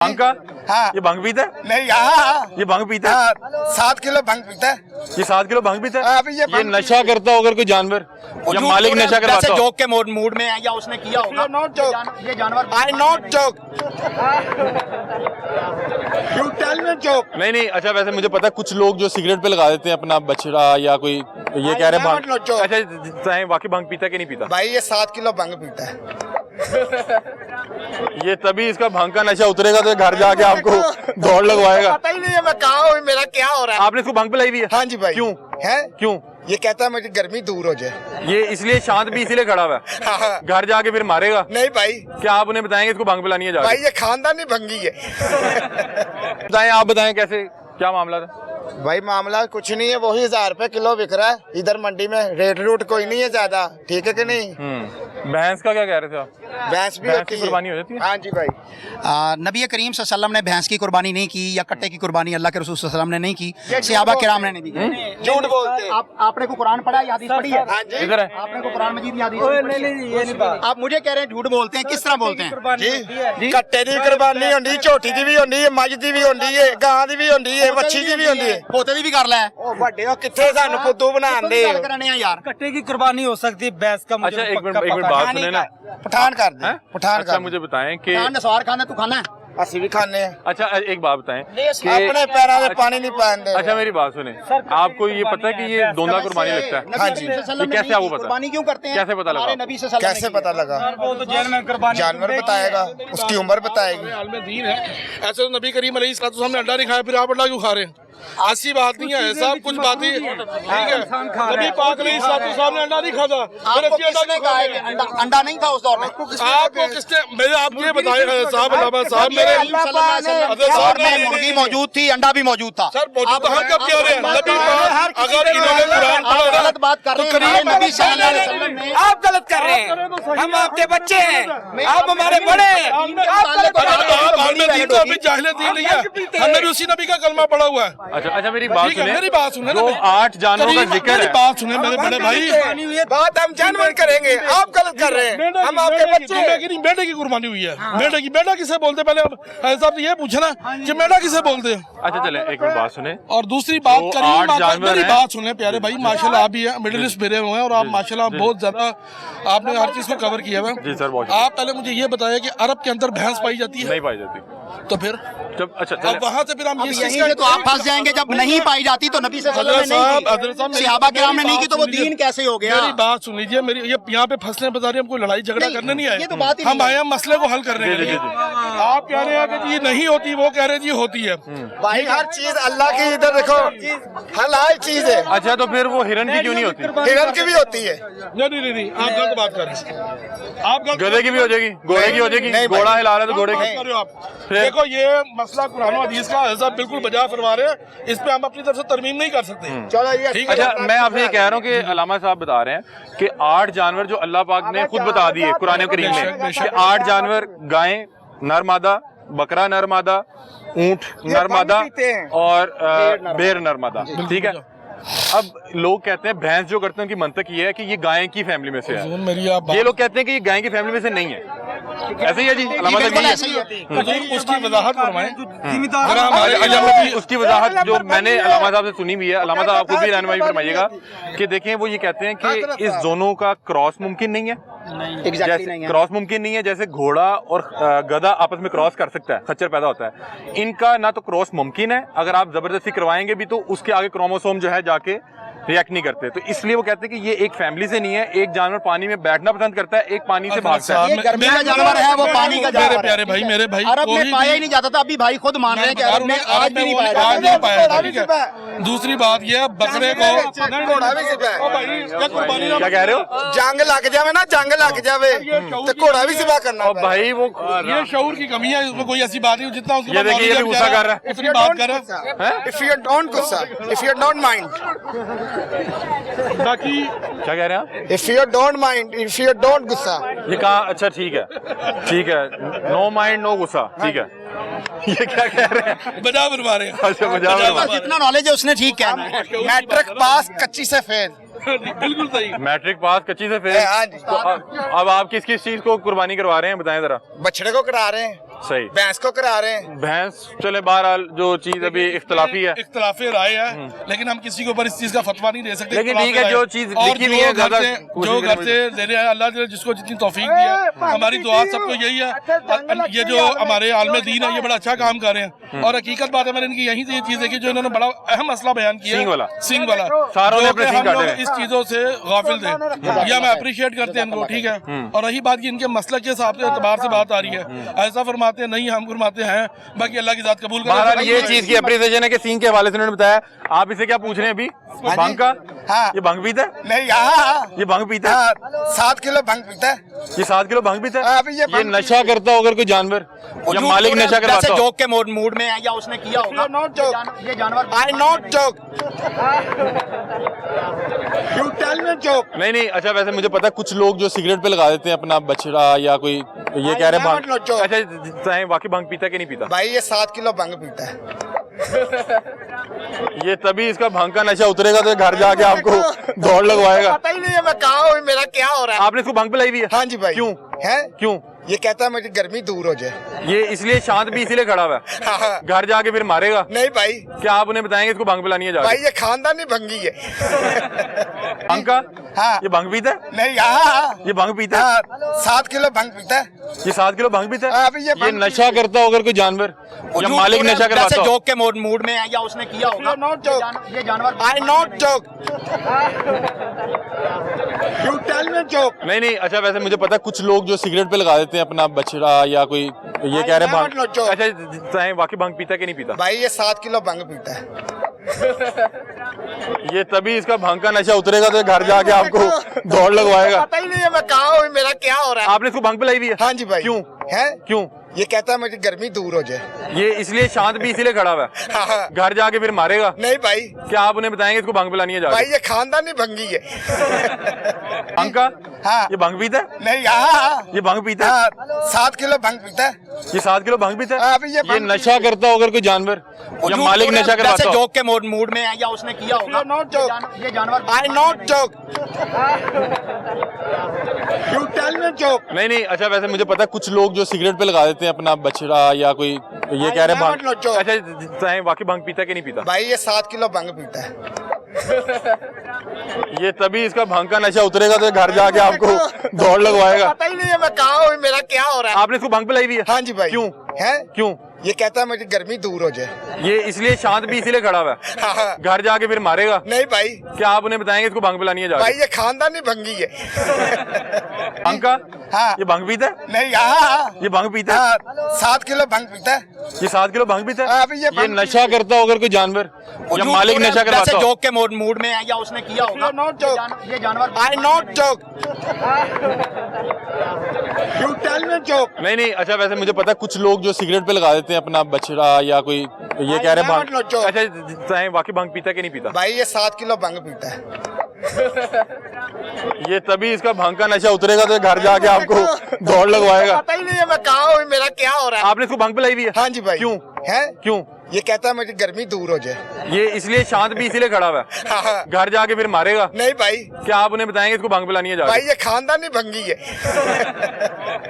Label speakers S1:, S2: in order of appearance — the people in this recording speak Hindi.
S1: भंग का?
S2: हाँ।
S1: ये भंग पीता है?
S2: नहीं, हाँ
S1: ये भंग पीता है?
S2: हाँ, 7 किलो भंग पीता है।
S1: ये 7 किलो भंग पीता
S2: हाँ,
S1: है?
S2: अभी ये
S1: ये
S2: भंग
S1: नशा करता हो अगर कोई जानवर या मालिक नशा करवाता हो?
S3: जोक के मूड में है या उसने किया होगा।
S2: नॉट जोक,
S3: ये जानवर
S2: I not joke, you tell me joke.
S1: नहीं, अच्छा वैसे मुझे पता है कुछ लोग जो सिगरेट पे लगा देते हैं अपना बछड़ा या कोई ये कह रहे हैं
S2: not
S1: भंग।
S2: joke.
S1: अच्छा वाकई भंग पीता है कि नहीं पीता?
S2: भाई ये 7 किलो भंग पीता है।
S1: ये तभी इसका भंग का नशा उतरेगा तो घर जाके आपको दौड़ लगवाएगा।
S2: पता ही नहीं है मैं कहाँ हूँ, मेरा क्या हो रहा है।
S1: आपने इसको भंग पिलाई भी है?
S2: हाँ जी भाई।
S1: क्यों
S2: है?
S1: क्यों?
S2: ये कहता है मुझे गर्मी दूर हो जाए।
S1: ये इसलिए शांत भी इसीलिए खड़ा हुआ है।
S2: हाँ।
S1: घर जाके फिर मारेगा?
S2: नहीं भाई,
S1: क्या आप उन्हें बताएंगे इसको भंग पिलानी है जाके?
S2: भाई ये खानदानी भंगी है।
S1: बताएं, आप बताएं कैसे क्या मामला था?
S2: भाई मामला कुछ नहीं है, वही 1000 रुपए किलो बिक रहा है इधर मंडी में। रेट रूट कोई नहीं है ज्यादा, ठीक है कि नहीं?
S1: भैंस का क्या कह रहे थे आप?
S2: भैंस भी
S1: भैंस
S2: होती
S1: की
S2: है।
S1: कुर्बानी हो जाती है?
S2: हाँ जी भाई।
S3: नबी करीम सल्लल्लाहु अलैहि वसल्लम ने भैंस की कुर्बानी नहीं की या कट्टे की कुर्बानी अल्लाह के रसूल सल्लल्लाहु अलैहि वसल्लम ने नहीं की, सहाबा किराम ने नहीं की।
S2: झूठ बोलते हैं।
S3: आपने को कुरान पढ़ा या हदीस पढ़ी है?
S2: हाँ जी।
S1: इधर है।
S3: आपने को कुरान मजीद या हदीस पढ़ी है? आप मुझे कह रहे हैं झूठ बोलते हैं, किस तरह बोलते हैं?
S2: जी कट्टे दी कुर्बानी होंदी, झोटी दी भी होंदी है, मझ दी भी होंदी है, गां दी भी होंदी है, मच्छी दी भी होंदी है।
S3: पोते दी भी कर ले।
S2: ओ ਵੱਡੇ ਉਹ ਕਿੱਥੇ ਸਾਨੂੰ ਫੁੱਦੂ ਬਣਾਉਂਦੇ
S3: गल करने हैं यार।
S4: कट्टे की कुर्बानी हो सकती है, भैंस का मुझे
S1: अच्छा एक
S4: पक्का
S1: मिनट
S4: पता
S1: बात
S4: है।
S1: सुने ना।
S2: पठान कर दे,
S1: हैं?
S2: पठान
S1: अच्छा
S2: कर
S1: मुझे बताएं कि
S3: खान ने सवार खाना तू खाना है?
S2: ਅਸੀਂ ਵੀ ਖਾਣੇ ਆ।
S1: अच्छा एक बात बताएं कि
S2: अपने पैरों में पानी नहीं पाएंगे।
S1: अच्छा मेरी बात सुने, आपको ये पता है कि ये दोंदा कुर्बानी लगता है?
S2: हाँ जी।
S1: ये कैसे आपको पता?
S3: कुर्बानी क्यों करते हैं?
S1: कैसे पता लगा?
S3: हमारे नबी से सल्लल्लाहु
S2: कैसे पता लगा?
S4: वो तो जेल में कुर्बानी
S2: जानवर बताएगा, उसकी उम्र बताएगी।
S5: हाल में दीन है। ऐसे तो नबी करीम अलैहिस्सलातु वस्सलाम ने अंडा नहीं खाया, फिर आप अंडा क्यों खा रहे हैं? ऐसी बात नहीं है साहब, कुछ बातें ठीक है। नबी पाक अलैहिस्सलातु वस्सलाम ने अंडा नहीं खाता, फिर
S3: आपको
S5: ऐसी अंडा
S3: किसने
S5: क्यों
S3: कहा
S5: खा
S3: है
S5: रहे
S3: कि
S5: हैं?
S3: अंडा नहीं था उस दौर में?
S5: आपको किसने मेरे आप ये बताए साहब, अल्लाह साहब मेरे
S3: मुर्गी मौजूद थी, अंडा भी मौजूद था।
S5: सर मौजूद तो हम कब कह रहे हैं? नबी पाक अगर इन्होंने कुरान पढ़ा
S3: आप
S5: होगा
S3: गलत बात कर रहे हैं। हमारे नबी सल्लल्लाहु अलैहि वसल्लम ने
S4: आप गलत कर रहे हैं, हम आपके बच्चे हैं, आप हमारे बड़े हैं।
S5: आप हाल में दीन तो अभी जाहिल दीन नहीं है, हमने भी उसी नबी का कलमा पढ़ा हुआ है।
S1: अच्छा मेरी बात
S5: ठीक है,
S1: सुने,
S5: मेरी बात सुने ना
S1: जो 8 जानवरों का जिक्र
S5: मेरी
S1: है,
S5: बात सुने मेरे बड़े भाई।
S2: बात हम जानवर करेंगे, आप गलत कर रहे हैं। हम आपके बच्चे हैं।
S5: बेटे की कुर्बानी हुई है। बेटे की, बेटा किसे बोलते? पहले आप साहब ये पूछना कि बेटा किसे बोलते हैं।
S1: अच्छा चले एक मिनट बात सुने।
S5: और दूसरी बात
S1: जो
S5: करिए,
S1: 8 जानवर
S5: मेरी
S1: हैं।
S5: बात सुने प्यारे भाई, माशाल्लाह आप भी मिडिल ईस्ट मेरे हुए हैं और आप माशाल्लाह बहुत ज्यादा आपने हर चीज को कवर किया हुआ
S1: जी
S5: है।
S1: सर, बहुत
S5: आप पहले मुझे ये बताया कि अरब के अंदर भैंस पाई जाती है,
S1: नहीं पाई जाती
S5: तो फिर
S1: जब अच्छा
S5: अब
S1: चले
S5: वहाँ से फिर हम इस चीज
S3: यहीं से तो आप फंस जाएंगे, जब नहीं पाई जाती तो नबी सल्लल्लाहु अलैहि वसल्लम ने नहीं की, सहाबा किराम ने नहीं की, तो वो दीन कैसे हो गया?
S5: मेरी बात सुन लीजिए, मेरी ये यहाँ पे फंसने बता रहे, हम कोई लड़ाई झगड़ा
S3: नहीं,
S5: करने नहीं
S3: ये तो बात
S5: आए,
S3: ही
S5: हम
S3: नहीं
S5: आए हैं मसले को हल करने के लिए। आप कह रहे हैं कि ये नहीं होती, वो कह रहे हैं जी होती है।
S2: भाई हर चीज अल्लाह की, इधर देखो हलाल चीज है।
S1: अच्छा तो फिर वो हिरन की क्यों नहीं होती?
S2: हिरन की भी होती है।
S5: नहीं, आप गलत बात कर रहे हैं। आप गलत
S1: गधे की भी हो जाएगी, घोड़े की हो जाएगी,
S2: नहीं भाई।
S1: घोड़ा हिला रहा है तो घोड़े
S5: बात
S1: की।
S5: कर रहे हो आप। देखो ये मसला कुरान और हदीस का ऐसा बिल्कुल बजा फरमा रहे हैं, इस पे हम अपनी तरफ से तरमीम नहीं कर सकते।
S2: चलो ये
S5: ठीक है।
S1: अच्छा मैं आपसे ये कह रहा हूँ कि अलामा साहब बता रहे हैं कि 8 जानवर जो अल्लाह पाक ने खुद बता दिए कुरान करीम में कि 8 जानवर, गायें नर मादा, बकरा नर मादा, ऊंट नर मादा और बेर नर मादा, ठीक है। अब लोग कहते हैं भैंस जो करते हैं उनकी मंतक ये है कि ये गाय की फैमिली में से है,
S5: मेरी आप
S1: ये लोग कहते हैं कि ये गाय की फैमिली में से नहीं है। ऐसे ही है जी अलामा साहब,
S3: बिल्कुल
S1: यही
S3: ऐसे ही है।
S5: हुजूर उसकी वजाहत फरमाएं।
S4: जिम्मेदार
S5: जरा हमारे
S1: अच्छा उसकी वजाहत जो मैंने अलामा साहब से सुनी भी है, अलामा साहब आप खुद भी रहनुमाई फरमाइएगा कि देखें वो ये कहते हैं कि इस दोनों का क्रॉस मुमकिन नहीं है।
S3: एग्जैक्टली नहीं है।
S1: क्रॉस मुमकिन नहीं है, जैसे घोड़ा और गधा आपस में क्रॉस कर सकता है, खच्चर पैदा होता है, इनका ना तो क्रॉस मुमकिन है, अगर आप जबरदस्ती करवाएंगे भी तो उसके आगे क्रोमोसोम जो है जाके रिएक्ट नहीं करते, तो इसलिए वो कहते हैं कि ये एक फैमिली से नहीं है। एक जानवर पानी में बैठना पसंद करता है, एक पानी से भागता है।
S3: ये गर्मी का जानवर है, वो पानी का जानवर है।
S5: प्यारे भाई, मेरे भाई
S3: अरब में पाया ही नहीं जाता था, अभी भाई खुद मान रहे हैं कि अरब में आज भी नहीं पाया जाता।
S5: ठीक है। दूसरी बात ये बकरे को
S2: घोड़ा भी सिपा है।
S1: क्या कह रहे हो?
S2: जंग लग जावे ना, जंग लग जावे तो घोड़ा भी सिपा करना।
S1: और भाई वो
S5: ये शऊर की कमी है, उसमें कोई ऐसी बात नहीं जितना उसके
S1: ये देखिए, ये भी गुस्सा कर रहा है।
S5: इतनी बात कर रहा है।
S2: If you don't गुस्सा, if you don't mind,
S5: बाकी
S1: क्या कह रहे हैं आप?
S2: if you don't mind, if you don't गुस्सा।
S1: ये कहा अच्छा ठीक है, नो माइंड नो गुस्सा, ठीक है। ये क्या कह रहे हैं?
S5: बजा बनवा रहे हैं।
S1: अच्छा बजा बनवा।
S3: जितना नॉलेज है उसने ठीक कहना है।
S2: मैट्रिक पास कच्ची से फेल।
S5: बिल्कुल सही।
S1: मैट्रिक पास कच्ची से फेल।
S2: हाँ जी।
S1: तो अब आप किस किस चीज को कुर्बानी करवा रहे हैं बताएं जरा।
S2: बछड़े को करा रहे हैं।
S1: सही।
S2: भैंस को करा रहे हैं।
S1: भैंस चले बहरहाल जो चीज अभी इख्तलाफी है,
S5: इख्तलाफी राय है, लेकिन हम किसी के ऊपर इस चीज का फतवा नहीं दे सकते।
S1: लेकिन ठीक है, जो चीज
S5: और
S1: लिखी हुई है ज्यादा
S5: जो घर से दे रहे हैं, अल्लाह ने जिसको जितनी तौफीक दी है, हमारी दुआ सबको यही है। ये जो हमारे आलम दीन है, ये बड़ा अच्छा काम कर रहे हैं। और हकीकत बात है, मैंने इनकी यही ये चीज देखी जो इन्होंने बड़ा अहम मसला बयान किया, सिंग वाला
S1: सारों ने
S5: जो
S1: अपने
S5: कि
S1: सिंग
S5: हम
S1: काटे
S5: लोग
S1: हैं।
S5: इस चीजों से गाफिल थे। ये मैं अप्रिशिएट करते हैं इनको, ठीक है। और रही बात की इनके मसलक के हिसाब से एतबार से बात आ रही है, ऐसा फरमाते हैं नहीं, हम फरमाते हैं, बाकी अल्लाह की जात कबूल
S1: बहरहाल
S5: करे।
S1: ये चीज की अप्रिसिएशन है कि सींग के हवाले से उन्होंने बताया। आप इसे क्या पूछ रहे हैं अभी? भंग का?
S2: हाँ।
S1: ये भंग पीता है?
S2: नहीं, हाँ
S1: ये भंग पीता है?
S2: 7 किलो भंग पीता है।
S1: ये 7 किलो भंग पीता
S2: हाँ,
S1: है?
S2: अभी ये
S1: ये
S2: भंग
S1: नशा करता हो अगर कोई जानवर या मालिक नशा करवाता हो?
S3: जोक के मूड में है या उसने किया होगा।
S2: Not joke.
S3: ये जानवर
S2: I not joke. You tell me joke.
S1: नहीं, अच्छा वैसे मुझे पता है कुछ लोग जो सिगरेट पे लगा देते हैं अपना बछड़ा या कोई, ये कह रहे हैं
S2: never not
S1: भंग।
S2: joke.
S1: अच्छा वाकई भंग पीता है कि नहीं पीता?
S2: भाई ये 7 किलो भंग पीता है।
S1: ये तभी इसका भंग का नशा उतरेगा तो घर जाके आपको दौड़ लगवाएगा।
S2: पता ही नहीं है मैं कहाँ हूँ, मेरा क्या हो रहा है।
S1: आपने इसको भंग पिलाई भी है?
S2: हाँ जी भाई।
S1: क्यों?
S2: है
S1: क्यों?
S2: ये कहता है मुझे गर्मी दूर हो जाए।
S1: ये इसलिए शांत भी इसीलिए खड़ा हुआ है,
S2: हाँ।
S1: घर जाके फिर मारेगा।
S2: नहीं भाई,
S1: क्या आप उन्हें बताएंगे इसको भंग पिलानी है जाके?
S2: भाई ये खानदानी भंगी है।
S1: भंग का?
S2: हाँ।
S1: ये भंग पीता है?
S2: नहीं, हाँ
S1: ये भंग पीता है?
S2: 7 किलो भंग पीता है।
S1: ये 7 किलो भंग पीता
S2: हाँ,
S1: है?
S2: अभी ये भंग
S1: नशा करता हो अगर कोई जानवर या मालिक नशा करवाता हो?
S3: जोक के मूड में है या उसने किया होगा।
S2: Not joke.
S3: ये जानवर
S2: I not joke. You tell me joke.
S1: नहीं, अच्छा वैसे मुझे पता है कुछ लोग जो सिगरेट पे लगा देते हैं अपना बछड़ा या कोई, ये कह रहे हैं
S2: never not
S1: भंग।
S2: joke.
S1: अच्छा वाकई भंग पीता है कि नहीं पीता?
S2: भाई ये 7 किलो भंग पीता है।
S1: ये तभी इसका भंग का नशा उतरेगा तो घर जाके आपको दौड़ लगवाएगा।
S2: पता ही नहीं है मैं कहाँ हूँ, मेरा क्या हो रहा है।
S1: आपने इसको भंग पिलाई भी है?
S2: हाँ जी भाई।
S1: क्यों?
S2: है
S1: क्यों?
S2: ये कहता है मुझे गर्मी दूर हो जाए।
S1: ये इसलिए शांत भी इसीलिए खड़ा हुआ है,
S2: हाँ।
S1: घर जाके फिर मारेगा।
S2: नहीं भाई,
S1: क्या आप उन्हें बताएंगे इसको भंग पिलानी है जाके?
S2: भाई ये खानदानी भंगी है।
S1: भंग का?
S2: हाँ।
S1: ये भंग पीता है?
S2: नहीं, हाँ
S1: ये भंग पीता है?
S2: 7 किलो भंग पीता है।
S1: ये 7 किलो भंग पीता
S2: हाँ,
S1: है?
S2: अभी ये भंग
S1: नशा करता हो अगर कोई जानवर या मालिक नशा करवाता हो?
S3: जोक के मूड में है या उसने किया होगा।
S2: Not joke.
S3: ये जानवर
S2: I not joke. You tell me joke.
S1: नहीं, अच्छा वैसे मुझे पता है कुछ लोग जो सिगरेट पे लगा देते हैं अपना बछड़ा या कोई, ये कह रहे हैं
S2: never not
S1: भंग।
S2: joke.
S1: अच्छा वाकई भंग पीता है कि नहीं पीता?
S2: भाई ये 7 किलो भंग पीता है।
S1: ये तभी इसका भंग का नशा उतरेगा तो घर जाके आपको दौड़ लगवाएगा।
S2: पता ही नहीं है मैं कहाँ हूँ, मेरा क्या हो रहा है।
S1: आपने इसको भंग पिलाई भी है?
S2: हाँ जी भाई।
S1: क्यों?
S2: है
S1: क्यों?
S2: ये कहता है मुझे गर्मी दूर हो जाए।
S1: ये इसलिए शांत भी इसीलिए खड़ा हुआ है,
S2: हाँ।
S1: घर जाके फिर मारेगा।
S2: नहीं भाई,
S1: क्या आप उन्हें बताएंगे इसको भंग पिलानी है जाके?
S2: भाई ये खानदानी भंगी है।
S1: भंग का?
S2: हाँ।
S1: ये भंग पीता है?
S2: नहीं, हाँ
S1: ये भंग पीता है?
S2: 7 किलो भंग पीता है।
S1: ये 7 किलो भंग पीता
S2: हाँ,
S1: है?
S2: अभी ये भंग
S1: नशा करता हो अगर कोई जानवर या मालिक नशा करवाता हो?
S3: जोक के मूड में है या उसने किया होगा।
S2: Not joke.
S3: ये जानवर
S2: I not joke. You tell me joke.
S1: नहीं, अच्छा वैसे मुझे पता है कुछ लोग जो सिगरेट पे लगा देते हैं अपना बछड़ा या कोई, ये कह रहे हैं
S2: never not joke.
S1: भंग। अच्छा वाकई भंग पीता है कि नहीं पीता?
S2: भाई ये 7 किलो भंग पीता है।
S1: ये तभी इसका भंग का नशा उतरेगा तो घर जाके आपको दौड़ लगवाएगा।
S2: पता ही नहीं है मैं कहाँ हूँ, मेरा क्या हो रहा है।
S1: आपने इसको भंग पिलाई भी है?
S2: हाँ जी भाई।
S1: क्यों?
S2: है
S1: क्यों?
S2: ये कहता है मुझे गर्मी दूर हो जाए।
S1: ये इसलिए शांत भी इसीलिए खड़ा हुआ है,
S2: हाँ।
S1: घर जाके फिर मारेगा।
S2: नहीं भाई,
S1: क्या आप उन्हें बताएंगे इसको भंग पिलानी है जाके?
S2: भाई ये खानदानी भंगी है।